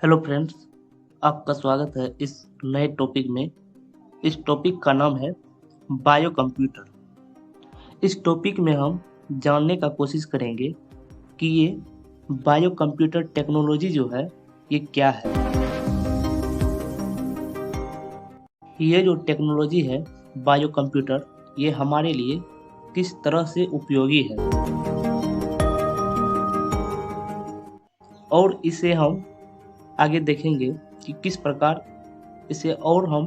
Hello friends, आपका स्वागत है इस नए टॉपिक में। इस टॉपिक का नाम है बायो कंप्यूटर। इस टॉपिक में हम जानने का कोशिश करेंगे कि ये बायो कंप्यूटर टेक्नोलॉजी जो है ये क्या है। ये जो टेक्नोलॉजी है बायो कंप्यूटर, ये हमारे लिए किस तरह से उपयोगी है और इसे हम आगे देखेंगे कि किस प्रकार इसे और हम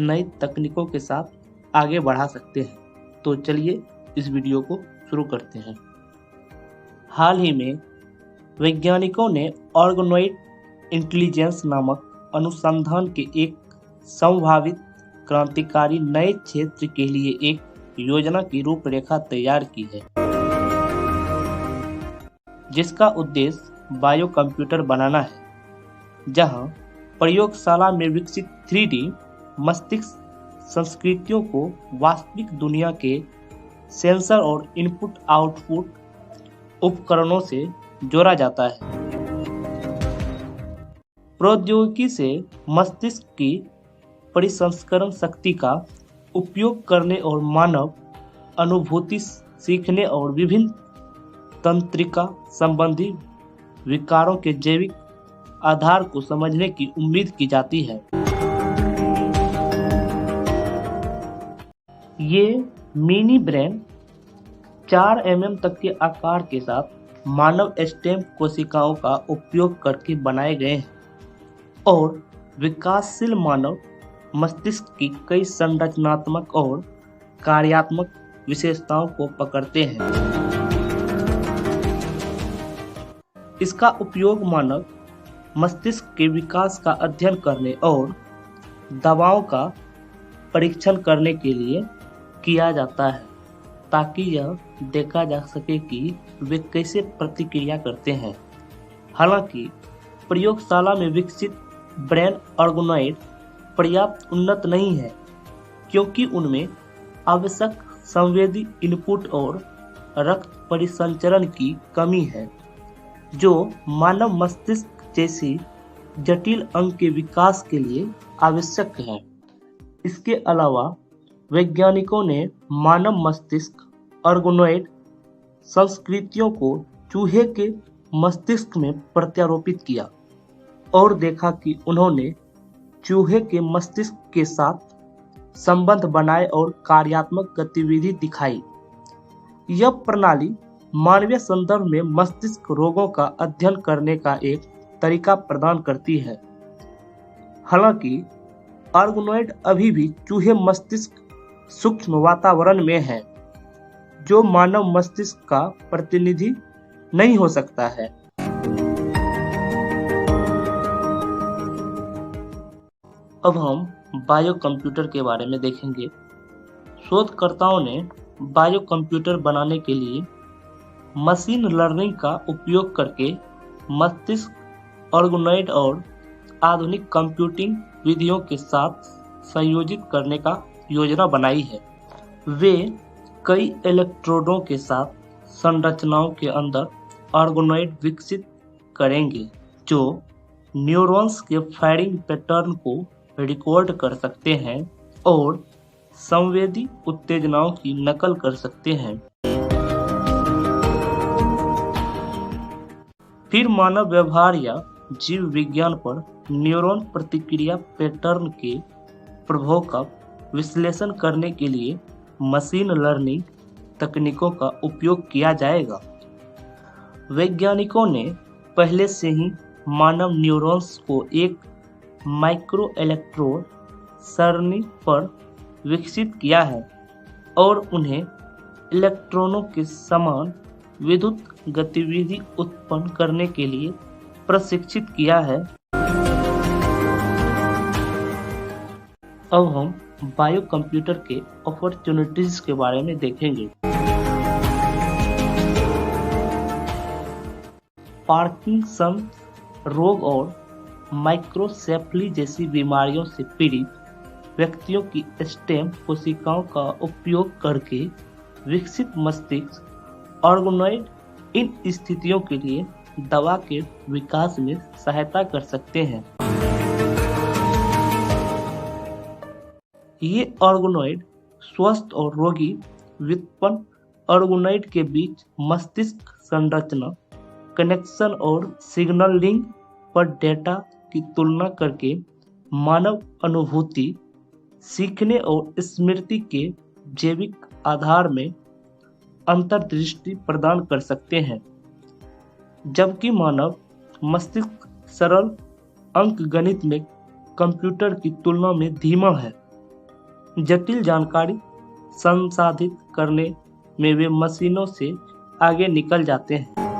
नई तकनीकों के साथ आगे बढ़ा सकते हैं। तो चलिए इस वीडियो को शुरू करते हैं। हाल ही में वैज्ञानिकों ने ऑर्गेनॉइड इंटेलिजेंस नामक अनुसंधान के एक संभावित क्रांतिकारी नए क्षेत्र के लिए एक योजना की रूपरेखा तैयार की है, जिसका उद्देश्य बायो कंप्यूटर बनाना है, जहां प्रयोगशाला में विकसित 3D मस्तिष्क संस्कृतियों को वास्तविक दुनिया के सेंसर और इनपुट आउटपुट उपकरणों से जोड़ा जाता है। प्रौद्योगिकी से मस्तिष्क की परिसंस्करण शक्ति का उपयोग करने और मानव अनुभूति सीखने और विभिन्न तंत्रिका संबंधी विकारों के जैविक आधार को समझने की उम्मीद की जाती है। ये मिनी ब्रेन 4 mm तक के आकार के साथ मानव स्टेम कोशिकाओं का उपयोग करके बनाए गए हैं और विकासशील मानव मस्तिष्क की कई संरचनात्मक और कार्यात्मक विशेषताओं को पकड़ते हैं। इसका उपयोग मानव मस्तिष्क के विकास का अध्ययन करने और दवाओं का परीक्षण करने के लिए किया जाता है, ताकि यह देखा जा सके कि वे कैसे प्रतिक्रिया करते हैं। हालांकि प्रयोगशाला में विकसित ब्रेन ऑर्गेनॉइड पर्याप्त उन्नत नहीं है, क्योंकि उनमें आवश्यक संवेदी इनपुट और रक्त परिसंचरण की कमी है, जो मानव मस्तिष्क जैसी जटिल अंग के विकास के लिए आवश्यक है। इसके अलावा वैज्ञानिकों ने मानव मस्तिष्क ऑर्गेनॉइड संस्कृतियों को चूहे के मस्तिष्क में प्रत्यारोपित किया और देखा कि उन्होंने चूहे के मस्तिष्क के साथ संबंध बनाए और कार्यात्मक गतिविधि दिखाई। यह प्रणाली मानवीय संदर्भ में मस्तिष्क रोगों का अध्ययन करने का एक तरीका प्रदान करती है। हालांकि ऑर्गेनॉइड अभी भी चूहे मस्तिष्क सूक्ष्म वातावरण में है, जो मानव मस्तिष्क का प्रतिनिधि नहीं हो सकता है। अब हम बायो कंप्यूटर के बारे में देखेंगे। शोधकर्ताओं ने बायो कंप्यूटर बनाने के लिए मशीन लर्निंग का उपयोग करके मस्तिष्क ऑर्गेनॉइड और आधुनिक कंप्यूटिंग विधियों के साथ संयोजित करने का योजना बनाई है। वे कई इलेक्ट्रोडों के साथ संरचनाओं के अंदर ऑर्गेनॉइड विकसित करेंगे, जो न्यूरॉन्स के फायरिंग पैटर्न को रिकॉर्ड कर सकते हैं और संवेदी उत्तेजनाओं की नकल कर सकते हैं। फिर मानव व्यवहार या जीव विज्ञान पर न्यूरॉन प्रतिक्रिया पैटर्न के प्रभाव का विश्लेषण करने के लिए मशीन लर्निंग तकनीकों का उपयोग किया जाएगा। वैज्ञानिकों ने पहले से ही मानव न्यूरॉन्स को एक माइक्रो इलेक्ट्रोड सरणी पर विकसित किया है और उन्हें इलेक्ट्रॉनों के समान विद्युत गतिविधि उत्पन्न करने के लिए प्रशिक्षित किया है। अब हम बायो कंप्यूटर के अपॉर्चुनिटीज के बारे में देखेंगे। पार्किंसन रोग और माइक्रोसेफली जैसी बीमारियों से पीड़ित व्यक्तियों की स्टेम कोशिकाओं का उपयोग करके विकसित मस्तिष्क ऑर्गेनॉइड इन स्थितियों के लिए दवा के विकास में सहायता कर सकते हैं। ये ऑर्गेनॉइड स्वस्थ और रोगी व्युत्पन्न ऑर्गेनॉइड के बीच मस्तिष्क संरचना, कनेक्शन और सिग्नलिंग पर डेटा की तुलना करके मानव अनुभूति, सीखने और स्मृति के जैविक आधार में अंतर्दृष्टि प्रदान कर सकते हैं, जबकि मानव मस्तिष्क सरल अंकगणित में कंप्यूटर की तुलना में धीमा है। जटिल जानकारी संसाधित करने में वे मशीनों से आगे निकल जाते हैं।